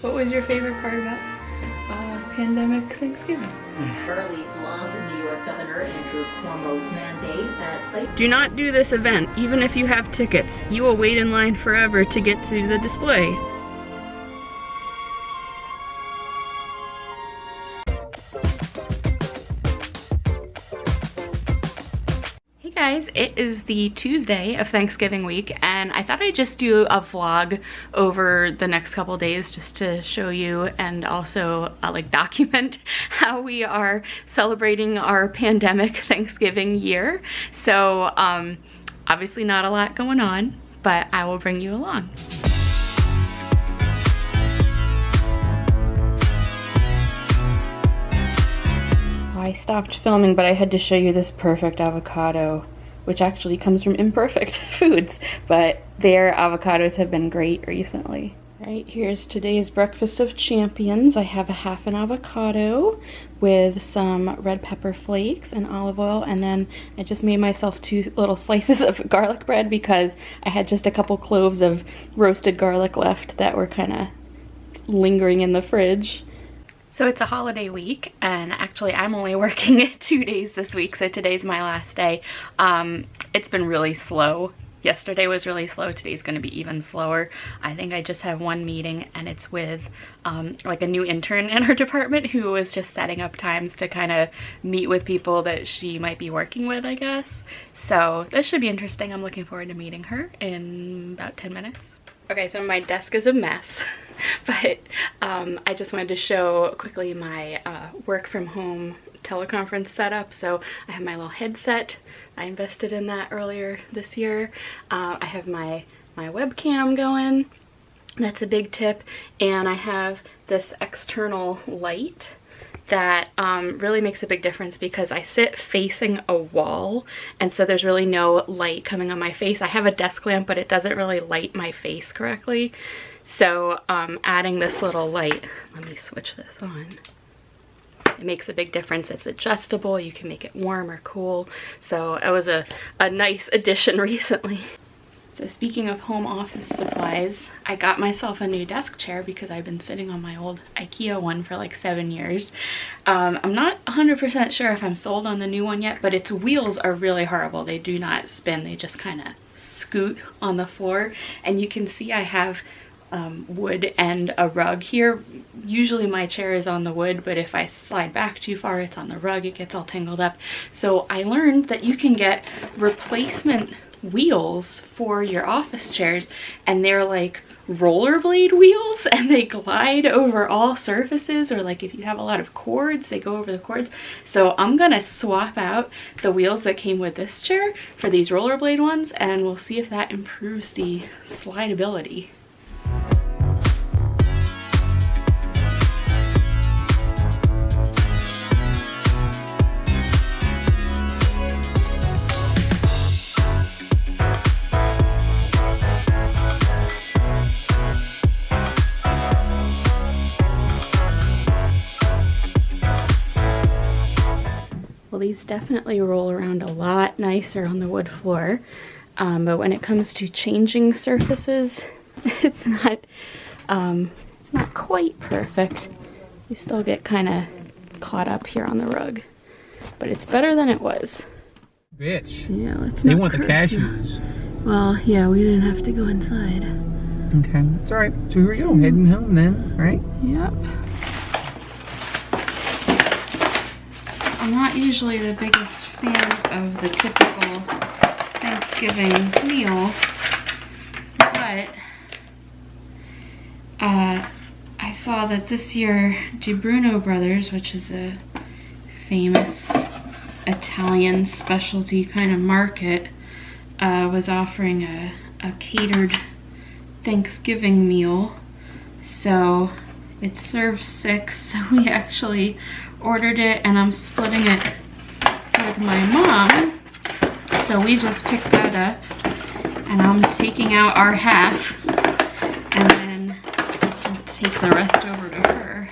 What was your favorite part about pandemic Thanksgiving? Early blonde New York Governor Andrew Cuomo's mandate that Do not do this event, even if you have tickets. You will wait in line forever to get to the display. Hey guys, it is the Tuesday of Thanksgiving week, and I thought I'd just do a vlog over the next couple days just to show you and also like document how we are celebrating our pandemic Thanksgiving year. So obviously not a lot going on, but I will bring you along. I stopped filming, but I had to show you this perfect avocado, which actually comes from Imperfect Foods, but their avocados have been great recently. All right, here's today's breakfast of champions. I have a half an avocado with some red pepper flakes and olive oil, and then I just made myself 2 little slices of garlic bread because I had just a couple cloves of roasted garlic left that were kind of lingering in the fridge. So it's a holiday week, and actually I'm only working 2 days this week, so today's my last day. It's been really slow. Yesterday was really slow. Today's going to be even slower. I think I just have one meeting, and it's with like a new intern in our department who was just setting up times to kind of meet with people that she might be working with, I guess. So this should be interesting. I'm looking forward to meeting her in about 10 minutes. Okay, so my desk is a mess, but I just wanted to show quickly my work from home teleconference setup. So I have my little headset. I invested in that earlier this year. I have my webcam going. That's a big tip. And I have this external light that really makes a big difference because I sit facing a wall, and so there's really no light coming on my face. I have a desk lamp, but it doesn't really light my face correctly. So adding this little light, let me switch this on. It makes a big difference. It's adjustable. You can make it warm or cool. So it was a nice addition recently. So speaking of home office supplies, I got myself a new desk chair because I've been sitting on my old IKEA one for like 7 years. I'm not 100% sure if I'm sold on the new one yet, but its wheels are really horrible. They do not spin. They just kind of scoot on the floor. And you can see I have wood and a rug here. Usually my chair is on the wood, but if I slide back too far, it's on the rug. It gets all tangled up. So I learned that you can get replacement wheels for your office chairs, and they're like rollerblade wheels, and they glide over all surfaces, or like if you have a lot of cords, they go over the cords. So I'm gonna swap out the wheels that came with this chair for these rollerblade ones, and we'll see if that improves the slideability. Well, these definitely roll around a lot nicer on the wood floor, but when it comes to changing surfaces, it's not quite perfect. You still get kind of caught up here on the rug, but it's better than it was. Bitch. Yeah, let's They not want the curse cashews. now. Well, yeah, we didn't have to go inside. Okay, it's alright. So here we go, heading home then, right? Yep. I'm not usually the biggest fan of the typical Thanksgiving meal, but I saw that this year Di Bruno Brothers, which is a famous Italian specialty kind of market, was offering a catered Thanksgiving meal. So it serves 6, so we actually ordered it, and I'm splitting it with my mom. So we just picked that up, and I'm taking out our half, and then I'll take the rest over to her.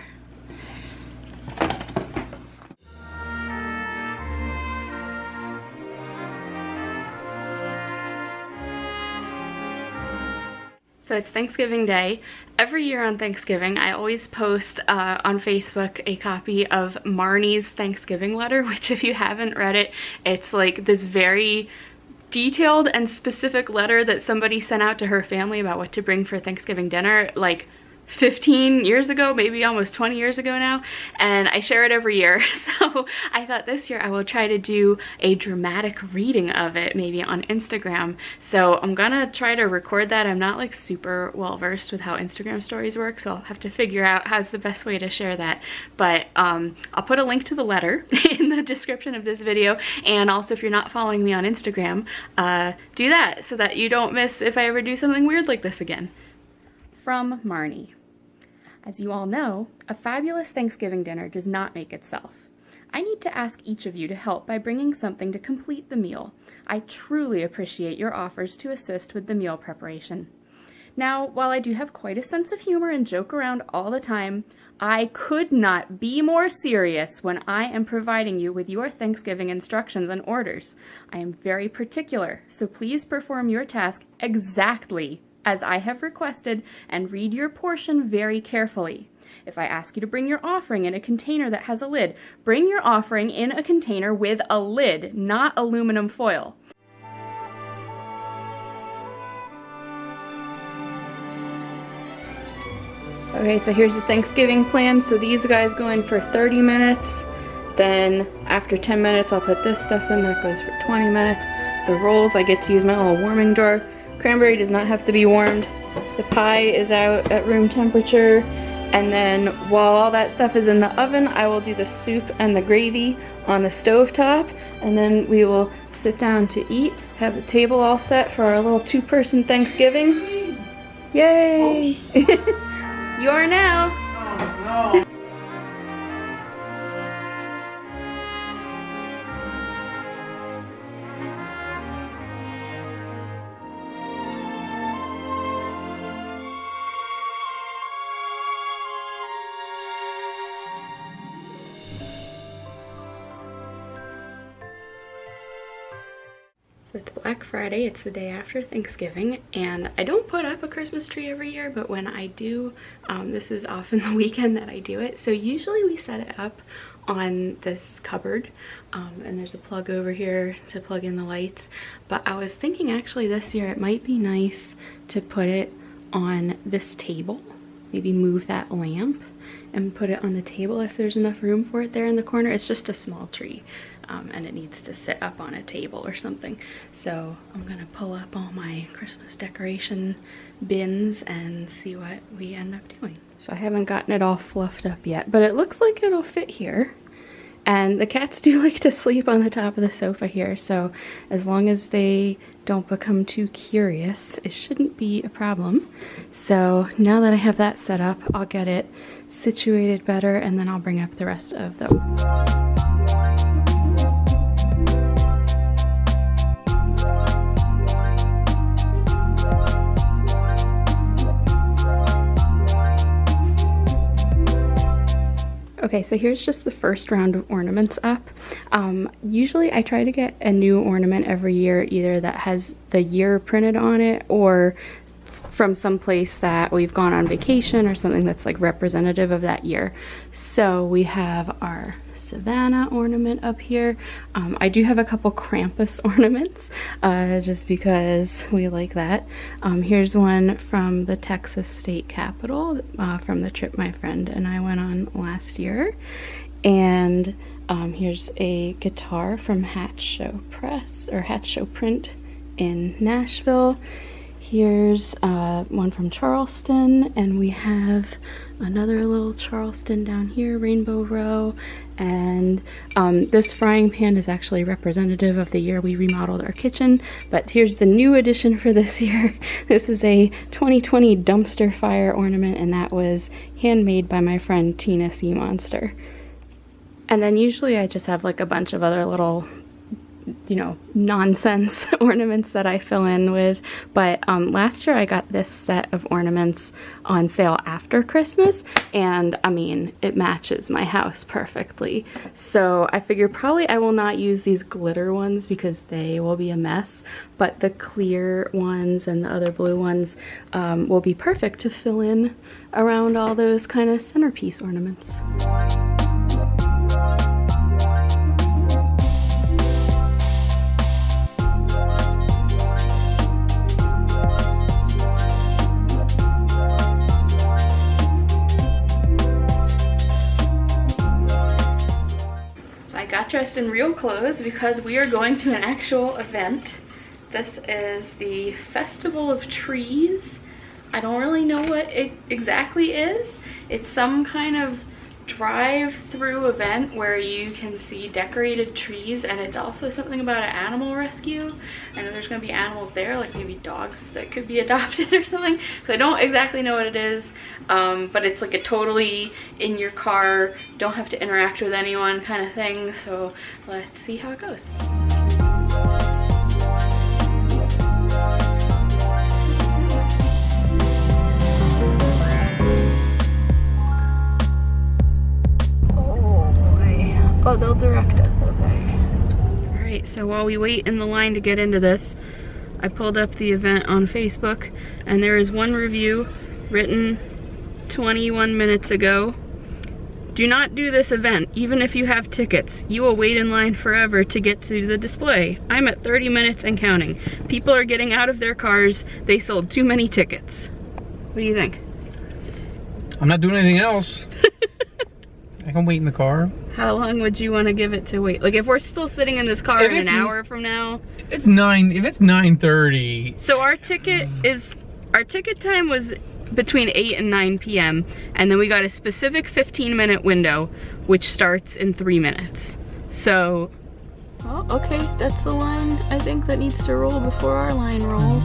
So it's Thanksgiving Day. Every year on Thanksgiving, I always post on Facebook a copy of Marnie's Thanksgiving letter, which if you haven't read it, it's like this very detailed and specific letter that somebody sent out to her family about what to bring for Thanksgiving dinner, like 15 years ago, maybe almost 20 years ago now, and I share it every year. So I thought this year I will try to do a dramatic reading of it, maybe on Instagram. So I'm gonna try to record that. I'm not like super well versed with how Instagram stories work, so I'll have to figure out how's the best way to share that. But I'll put a link to the letter in the description of this video, and also if you're not following me on Instagram, do that so that you don't miss if I ever do something weird like this again. From Marnie. As you all know, a fabulous Thanksgiving dinner does not make itself. I need to ask each of you to help by bringing something to complete the meal. I truly appreciate your offers to assist with the meal preparation. Now, while I do have quite a sense of humor and joke around all the time, I could not be more serious when I am providing you with your Thanksgiving instructions and orders. I am very particular, so please perform your task exactly as I have requested, and read your portion very carefully. If I ask you to bring your offering in a container that has a lid, bring your offering in a container with a lid, not aluminum foil. Okay, so here's the Thanksgiving plan. So these guys go in for 30 minutes. Then after 10 minutes, I'll put this stuff in. That goes for 20 minutes. The rolls, I get to use my little warming drawer. Cranberry does not have to be warmed. The pie is out at room temperature. And then while all that stuff is in the oven, I will do the soup and the gravy on the stovetop. And then we will sit down to eat, have the table all set for our little two-person Thanksgiving. Yay! You are now. Oh, no. It's Black Friday, it's the day after Thanksgiving, and I don't put up a Christmas tree every year, but when I do, this is often the weekend that I do it. So usually we set it up on this cupboard, and there's a plug over here to plug in the lights. But I was thinking actually this year it might be nice to put it on this table, maybe move that lamp and put it on the table if there's enough room for it there in the corner. It's just a small tree. And it needs to sit up on a table or something. So I'm gonna pull up all my Christmas decoration bins and see what we end up doing. So I haven't gotten it all fluffed up yet, but it looks like it'll fit here. And the cats do like to sleep on the top of the sofa here, so as long as they don't become too curious, it shouldn't be a problem. So now that I have that set up, I'll get it situated better, and then I'll bring up the rest of them. Okay, so here's just the first round of ornaments up. Usually I try to get a new ornament every year, either that has the year printed on it or from some place that we've gone on vacation or something that's like representative of that year. So we have our Savannah ornament up here. I do have a couple Krampus ornaments just because we like that. Here's one from the Texas State Capitol from the trip my friend and I went on last year. And here's a guitar from Hat Show Press or Hat Show Print in Nashville. Here's one from Charleston, and we have another little Charleston down here, Rainbow Row. And this frying pan is actually representative of the year we remodeled our kitchen, but here's the new addition for this year. This is a 2020 dumpster fire ornament, and that was handmade by my friend Tina Seamonster. And then usually I just have like a bunch of other little you know, nonsense ornaments that I fill in with. But last year I got this set of ornaments on sale after Christmas, and I mean, it matches my house perfectly. So I figure probably I will not use these glitter ones because they will be a mess, but the clear ones and the other blue ones will be perfect to fill in around all those kind of centerpiece ornaments. Got dressed in real clothes because we are going to an actual event. This is the Festival of Trees. I don't really know what it exactly is. It's some kind of drive-through event where you can see decorated trees, and it's also something about an animal rescue. I know there's gonna be animals there, like maybe dogs that could be adopted or something. So I don't exactly know what it is, but it's like a totally in your car, don't have to interact with anyone kind of thing. So let's see how it goes. Oh, they'll direct us, okay. Alright, so while we wait in the line to get into this, I pulled up the event on Facebook, and there is one review written 21 minutes ago. Do not do this event, even if you have tickets. You will wait in line forever to get to the display. I'm at 30 minutes and counting. People are getting out of their cars. They sold too many tickets. What do you think? I'm not doing anything else. I can wait in the car. How long would you want to give it to wait? Like if we're still sitting in this car in an hour from now? If it's 9:30. So our ticket time was between 8 and 9 p.m. and then we got a specific 15-minute window which starts in 3 minutes. So, oh, okay, that's the line I think that needs to roll before our line rolls.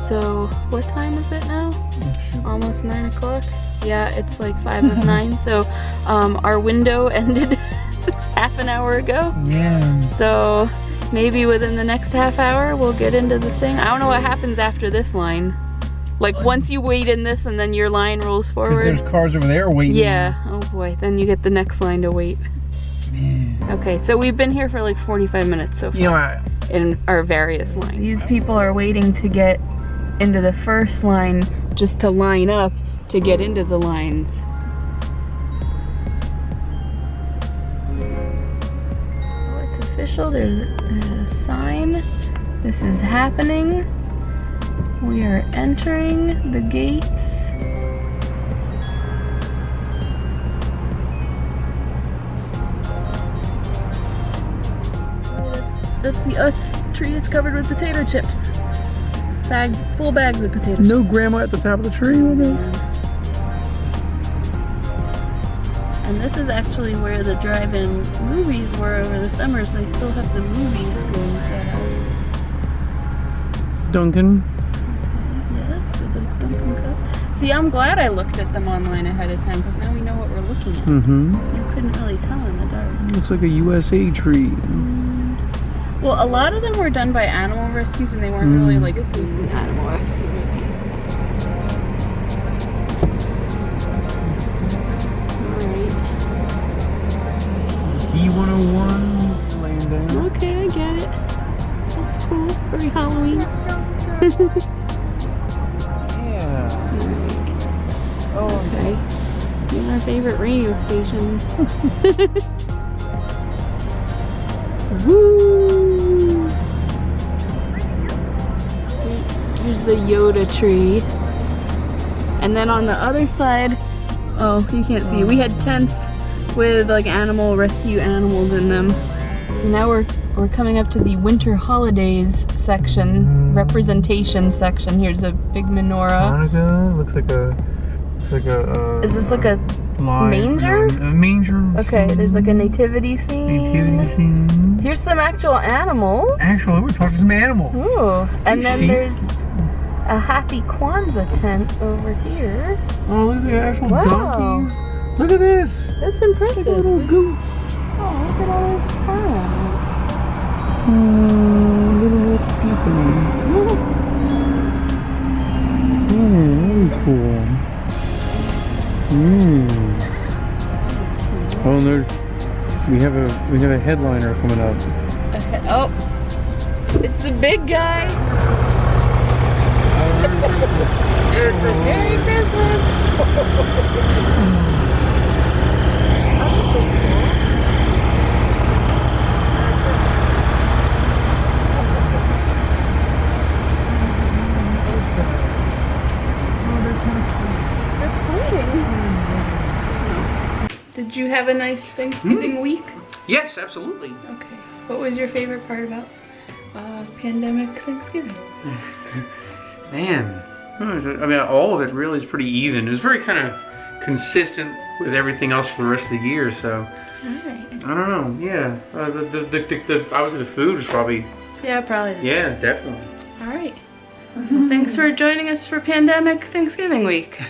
So, what time is it now? Almost 9 o'clock? Yeah, it's like 5 of 9. So, our window ended half an hour ago. Yeah. So, maybe within the next half hour we'll get into the thing. I don't know what happens after this line. Like once you wait in this and then your line rolls forward. Because there's cars over there waiting. Yeah, oh boy, then you get the next line to wait. Man. Okay, so we've been here for like 45 minutes so far. You know, in our various lines. These people are waiting to get into the first line just to line up to get into the lines. Oh, it's official. There's a sign. This is happening. We are entering the gates. That's the Utz tree that's covered with potato chips. Full bags of potato chips. no grandma at the top of the tree with it. And this is actually where the drive-in movies were over the summer, so they still have the movie screen set up. Duncan. Yes, with the Dunkin' cups. See, I'm glad I looked at them online ahead of time, because now we know what we're looking at. Mm-hmm. You couldn't really tell in the dark. Looks like a USA tree. Well, a lot of them were done by animal rescues, and they weren't really like a CC animal rescue movie. E101 laying down. Okay, I get it. That's cool. Very Halloween. Yeah. Oh, Okay. You're my favorite radio station. Woo! Here's the Yoda tree. And then on the other side, oh, you can't see. We had tents with like animal rescue animals in them. Now we're coming up to the winter holidays section, representation section. Here's a big menorah. Hanukkah looks like a Is this like a manger? A manger. Okay, there's like a nativity scene. Nativity scene. Here's some actual animals. Actually, we're talking some animals. Ooh, and then sheep. There's a happy Kwanzaa tent over here. Oh, look at the actual Wow. donkeys. Look at this. That's impressive. Look at a little goose. Oh, look at all those furs. Little what's happening? Very cool. Oh, and there's we have a headliner coming up. Oh, it's the big guy. Merry Christmas. Oh, this is cool. Did you have a nice Thanksgiving week? Yes, absolutely. Okay. What was your favorite part about pandemic Thanksgiving? Man, I mean, all of it really is pretty even. It was very kind of consistent with everything else for the rest of the year. So Alright. I don't know. Yeah, obviously the food was probably. Yeah, probably. Yeah, definitely. Alright. Well, thanks for joining us for pandemic Thanksgiving week.